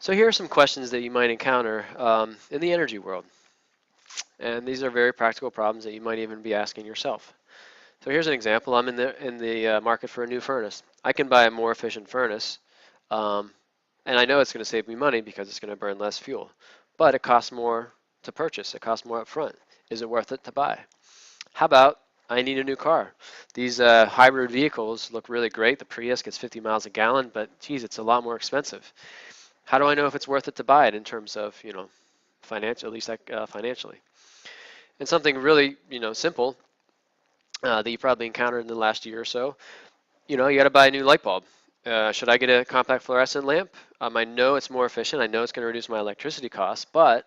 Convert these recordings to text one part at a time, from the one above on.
So here are some questions that you might encounter in the energy world. And these are very practical problems that you might even be asking yourself. So here's an example. I'm in the market for a new furnace. I can buy a more efficient furnace, um, and I know it's going to save me money because it's going to burn less fuel. But it costs more to purchase. It costs more upfront. Is it worth it to buy? How about I need a new car? These hybrid vehicles look really great. The Prius gets 50 miles a gallon, but geez, it's a lot more expensive. How do I know if it's worth it to buy it in terms of, financial, at least financially? And something really, simple that you probably encountered in the last year or so, you got to buy a new light bulb. Should I get a compact fluorescent lamp? I know it's more efficient. I know it's going to reduce my electricity costs, but,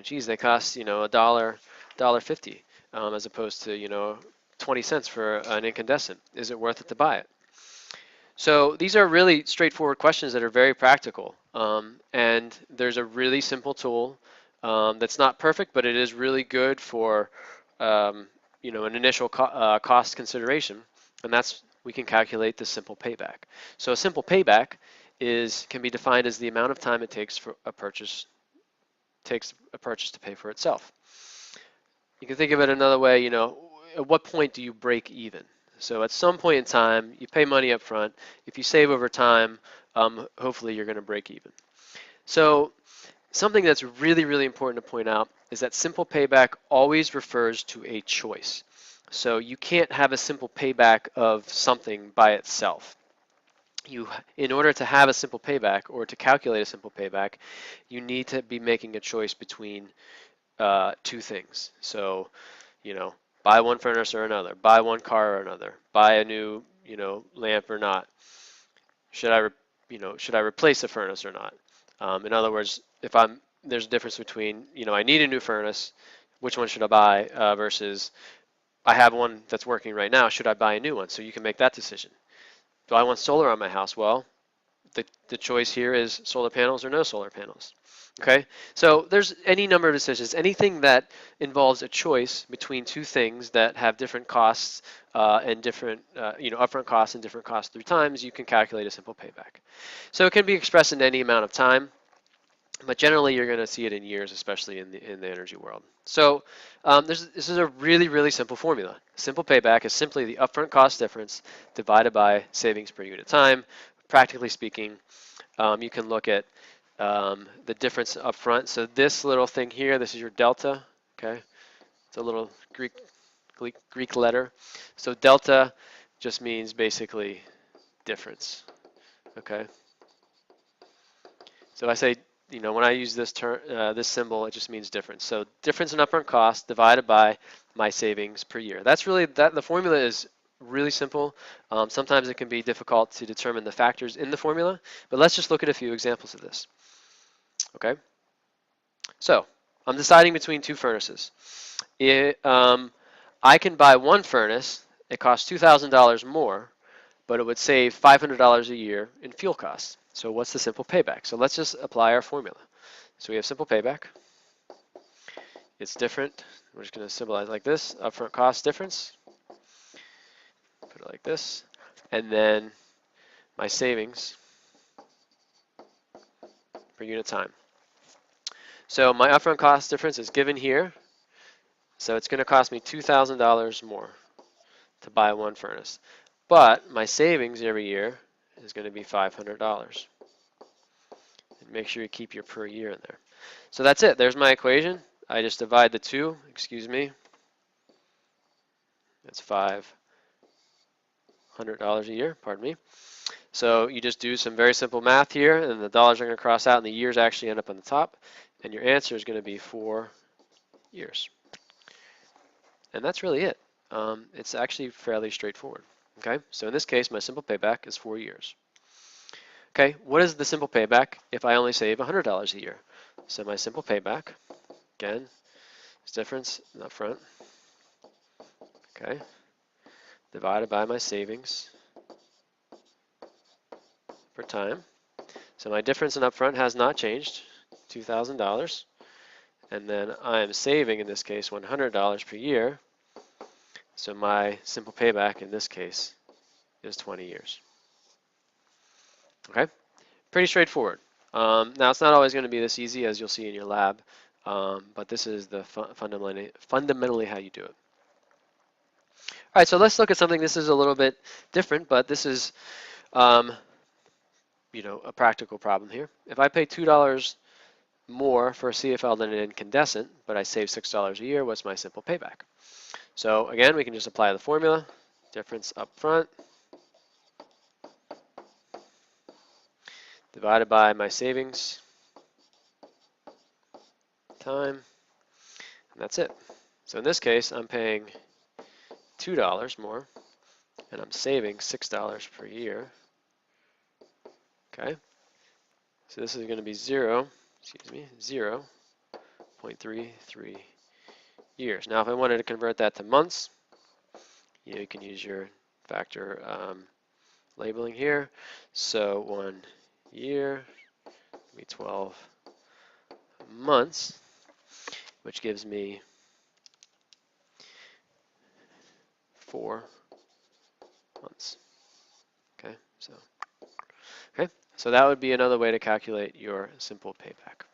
geez, they cost, dollar 50, as opposed to, 20 cents for an incandescent. Is it worth it to buy it? So these are really straightforward questions that are very practical. And there's a really simple tool that's not perfect, but it is really good for an initial cost consideration, and that's we can calculate the simple payback. So a simple payback can be defined as the amount of time it takes a purchase to pay for itself. You can think of it another way, at what point do you break even? So at some point in time, you pay money up front. If you save over time, hopefully you're going to break even. So something that's really, really important to point out is that simple payback always refers to a choice. So you can't have a simple payback of something by itself. In order to have a simple payback or to calculate a simple payback, you need to be making a choice between two things. So, buy one furnace or another, buy one car or another, buy a new, lamp or not. Should I, should I replace the furnace or not? In other words, there's a difference between, I need a new furnace, which one should I buy, versus I have one that's working right now, should I buy a new one? So you can make that decision. Do I want solar on my house? Well, the choice here is solar panels or no solar panels. Okay, so there's any number of decisions. Anything that involves a choice between two things that have different costs and different, upfront costs and different costs through times, you can calculate a simple payback. So it can be expressed in any amount of time, but generally you're going to see it in years, especially in the energy world. So this is a really, really simple formula. Simple payback is simply the upfront cost difference divided by savings per unit time. Practically speaking, you can look at the difference up front. So this little thing here, this is your delta, okay? It's a little Greek letter. So delta just means basically difference, okay? So if I say, when I use this term, this symbol, it just means difference. So difference in upfront cost divided by my savings per year. That's really, the formula is really simple. Sometimes it can be difficult to determine the factors in the formula, but let's just look at a few examples of this. Okay, so I'm deciding between two furnaces. I can buy one furnace, it costs $2,000 more, but it would save $500 a year in fuel costs. So what's the simple payback? So let's just apply our formula. So we have simple payback. It's different. We're just going to symbolize like this, upfront cost difference. Put it like this. And then my savings per unit time. So my upfront cost difference is given here. So it's going to cost me $2,000 more to buy one furnace. But my savings every year is going to be $500. And make sure you keep your per year in there. So that's it. There's my equation. I just divide the two, excuse me. That's $500 a year, pardon me. So you just do some very simple math here, and the dollars are going to cross out, and the years actually end up on the top, and your answer is going to be 4 years. And that's really it. It's actually fairly straightforward. Okay, so in this case, my simple payback is 4 years. Okay, what is the simple payback if I only save $100 a year? So my simple payback, again, is difference up front. Okay, divided by my savings per time. So my difference in upfront has not changed, $2,000. And then I am saving, in this case, $100 per year. So my simple payback in this case is 20 years. Okay, pretty straightforward. Now, it's not always going to be this easy, as you'll see in your lab, but this is the fundamentally how you do it. All right, so let's look at something. This is a little bit different, but this is, um, a practical problem here. If I pay $2 more for a CFL than an incandescent, but I save $6 a year, what's my simple payback? So again, we can just apply the formula. Difference up front divided by my savings time, and that's it. So in this case, I'm paying $2 more, and I'm saving $6 per year. Okay, so this is going to be 0.33 years. Now, if I wanted to convert that to months, you can use your factor labeling here. So 1 year will be 12 months, which gives me 4 months. Okay, so that would be another way to calculate your simple payback.